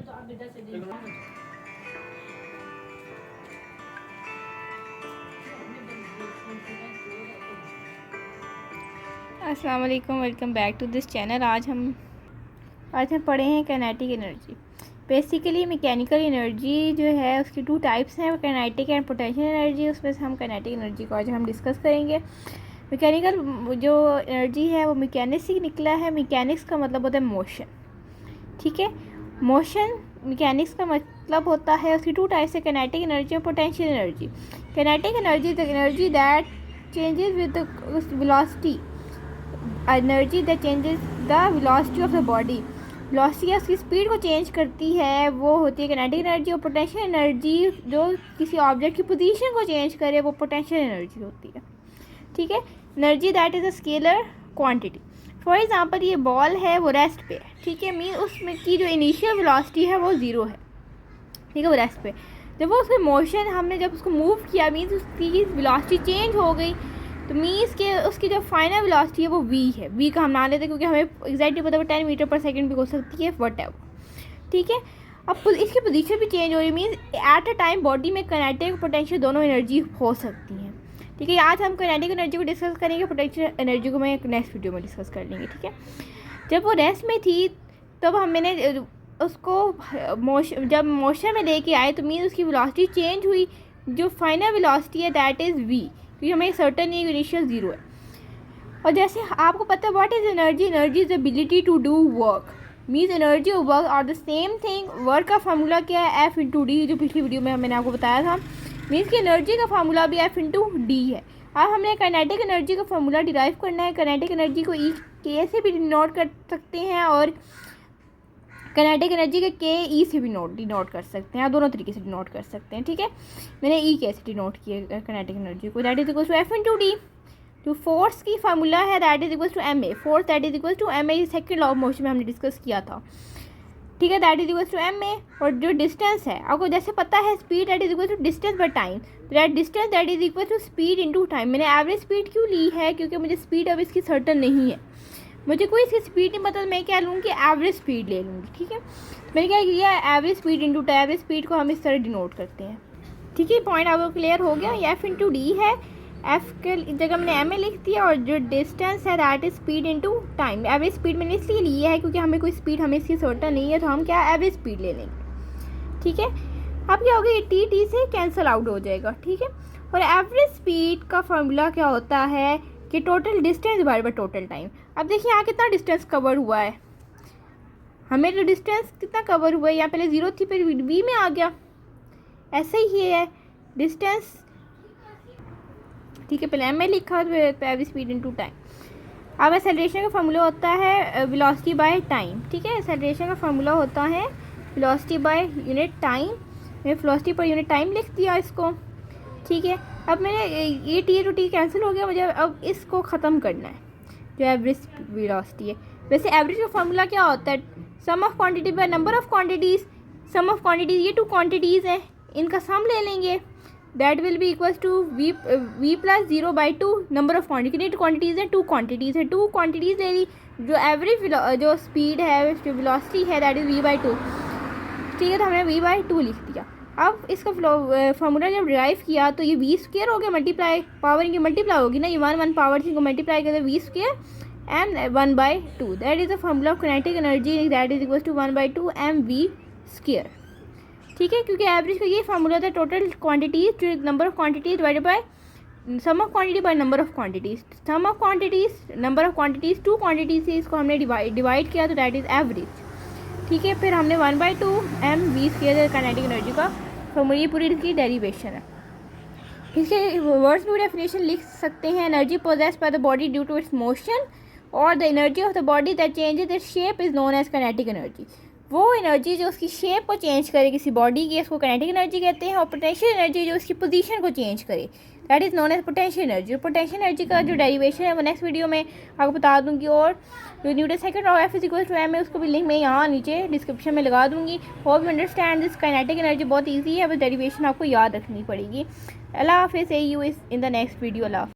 अस्सलाम वालेकुम, welcome back to this channel. आज हम पढ़े हैं kinetic energy. Basically mechanical energy जो है उसकी टू टाइप्स हैं, काइनेटिक एंड पोटेंशियल एनर्जी। उसमें से हम काइनेटिक एनर्जी को आज हम डिस्कस करेंगे। मैकेनिकल जो एनर्जी है वो मैकेनिक्स से निकला है। मैकेनिक्स का मतलब होता है मोशन, ठीक है। मोशन मैकेनिक्स का मतलब होता है। उसकी टू टाइप्स है, काइनेटिक एनर्जी और potential energy. Kinetic energy the energy that changes with the velocity, energy that changes the velocity of the body. Velocity उसकी स्पीड को चेंज करती है, वो होती है काइनेटिक एनर्जी। और पोटेंशियल एनर्जी जो किसी ऑब्जेक्ट की पोजीशन को चेंज करे, वो पोटेंशियल एनर्जी होती है, ठीक है। Energy that is a scalar quantity. For example ये बॉल है, वो रेस्ट पे है, ठीक है। मीन उसमें की जो इनिशियल वेलोसिटी है वो ज़ीरो है, ठीक है, वो रेस्ट पे। जब वो उसमें मोशन हमने जब उसको मूव किया, मीन्स उसकी वेलोसिटी चेंज हो गई, तो मीन्स के उसकी जो फाइनल वेलोसिटी है वो v है। v का हम ना लेते क्योंकि हमें एग्जैक्टली पता है 10 मीटर पर सेकंड भी हो सकती है, वट एवर, ठीक है। अब इसकी पोजीशन भी चेंज हो रही है, means at a time body में काइनेटिक पोटेंशियल दोनों एनर्जी हो सकती हैं, ठीक है। आज हम काइनेटिक एनर्जी को डिस्कस करेंगे, पोटेंशियल एनर्जी को मैं नेक्स्ट वीडियो में डिस्कस कर लेंगे, ठीक है। जब वो रेस्ट में थी तब मैंने उसको जब मोशन में लेके आए तो मीन्स उसकी वेलोसिटी चेंज हुई। जो फाइनल वेलोसिटी है दैट इज़ v, क्योंकि हमें सर्टन नहीं, इनिशियल ज़ीरो है। और जैसे आपको पता है what is energy, energy is ability to do work. Means energy और work are the same thing. Work का फार्मूला क्या है, F इंटू डी, जो पिछली वीडियो में मैंने आपको बताया था। मीन्स कि एनर्जी का फार्मूला भी F इंटू डी है। अब हमने काइनेटिक एनर्जी का फार्मूला डिराइव करना है। काइनेटिक एनर्जी को ई के से भी डिनोट कर सकते हैं और काइनेटिक एनर्जी के ई से भी डिनोट कर सकते हैं, आप दोनों तरीके से डिनोट कर सकते हैं, ठीक है। मैंने ई कैसे डिनोट किया काइनेटिक एनर्जी को, that is equal to F into D. जो फोर्स की फार्मूला है that is equal to m a, force that is equal to m a, second law of motion में हमने डिस्कस किया था, ठीक है। That is equal to m a. और जो डिस्टेंस है आपको जैसे पता है, speed that is equal to distance by time, that distance that is equal to speed into time. मैंने एवरेज स्पीड क्यों ली है, क्योंकि मुझे स्पीड अब इसकी सर्टन नहीं है, मुझे कोई इसकी स्पीड नहीं पता, मैं क्या लूँगी, एवरेज स्पीड ले लूँगी, ठीक है। मैंने क्या किया, average speed into time. Average speed को हम इस तरह डिनोट करते हैं, ठीक है। पॉइंट आपको क्लियर हो गया। ये एफ इंटू डी है, एफ के जगह मैंने एम ए लिख दिया, और जो डिस्टेंस है that is speed into time. Average speed मैंने इसलिए ली है क्योंकि हमें कोई स्पीड हमें इसकी सर्टन नहीं है, तो हम क्या एवरेज स्पीड ले लेंगे, ठीक है। अब क्या होगा, ये टी से कैंसिल आउट हो जाएगा, ठीक है। और एवरेज स्पीड का फॉर्मूला क्या होता है कि total distance divide by total time. अब देखिए यहाँ कितना डिस्टेंस कवर हुआ है, हमें तो डिस्टेंस कितना कवर हुआ है, यहाँ पहले ज़ीरो थी फिर v में आ गया, ऐसे ही है डिस्टेंस, ठीक है। पहले एम ए लिखा तो एवरेज स्पीड इनटू टाइम। अब एक्सेलरेशन का फार्मूला होता है वेलोसिटी बाय टाइम, ठीक है। एक्सेलरेशन का फार्मूला होता है वेलोसिटी बाय यूनिट टाइम। मैंने वेलोसिटी पर यूनिट टाइम लिख दिया इसको, ठीक है। अब मैंने ये टी टू टी कैंसिल हो गया, मुझे अब इसको ख़त्म करना है, जो एवरेज वेलोसिटी है। वैसे एवरेज का फार्मूला क्या होता है, sum of quantity by number of quantities. Sum of quantities ये टू क्वांटिटीज़ हैं, इनका सम ले लेंगे, that will be equals to V plus zero by two number of quantity. कितनी क्वांटिटीज़ हैं, टू क्वांटिटीज़ हैं, टू क्वांटिटीज़ ले ली। जो एवरेज जो स्पीड है, जो वेलोसिटी है that is v by two, ठीक है। तो हमने वी बाई टू लिख दिया। अब इसका फार्मूला जब डिराइव किया तो ये वी स्क्वायर हो गया, मल्टीप्लाई पावर इनकी मल्टीप्लाई होगी ना, ये वन पावर थी, इनको मल्टीप्लाई करते v square m 1/2, that is the formula of kinetic energy, that is equal to 1/2 m v square, ठीक है। क्योंकि एवरेज का ये फार्मूला था, total quantities number of quantities divided by sum of quantity by number of quantities. Sum of quantities number of quantities two quantities से इसको हमने divide किया, तो दैट इज़ एवरेज, ठीक है। फिर हमने 1/2 m v square kinetic energy का फार्मूला, ये पूरी इसकी डेरिवेशन है। इसके वर्ड्स में डेफिनेशन लिख सकते हैं, energy possessed by the body due to its motion और the energy of the body that changes its shape is known as kinetic energy. वो एनर्जी जो उसकी शेप को चेंज करे किसी बॉडी की, उसको काइनेटिक एनर्जी कहते हैं। और पोटेंशियल एनर्जी जो उसकी पोजीशन को चेंज करे, that is known as potential energy. Potential energy का जो डेरिवेशन है वो नेक्स्ट वीडियो में आपको बता दूंगी। और जो Newton second law F is equal to M है, उसको भी लिंक मैं यहाँ नीचे डिस्क्रिप्शन में लगा दूंगी। Hope you understand this. Kinetic energy बहुत ईजी है, बस डेरिवेशन आपको याद रखनी पड़ेगी। अल्लाह हाफिज़, see you in the next video. Allah.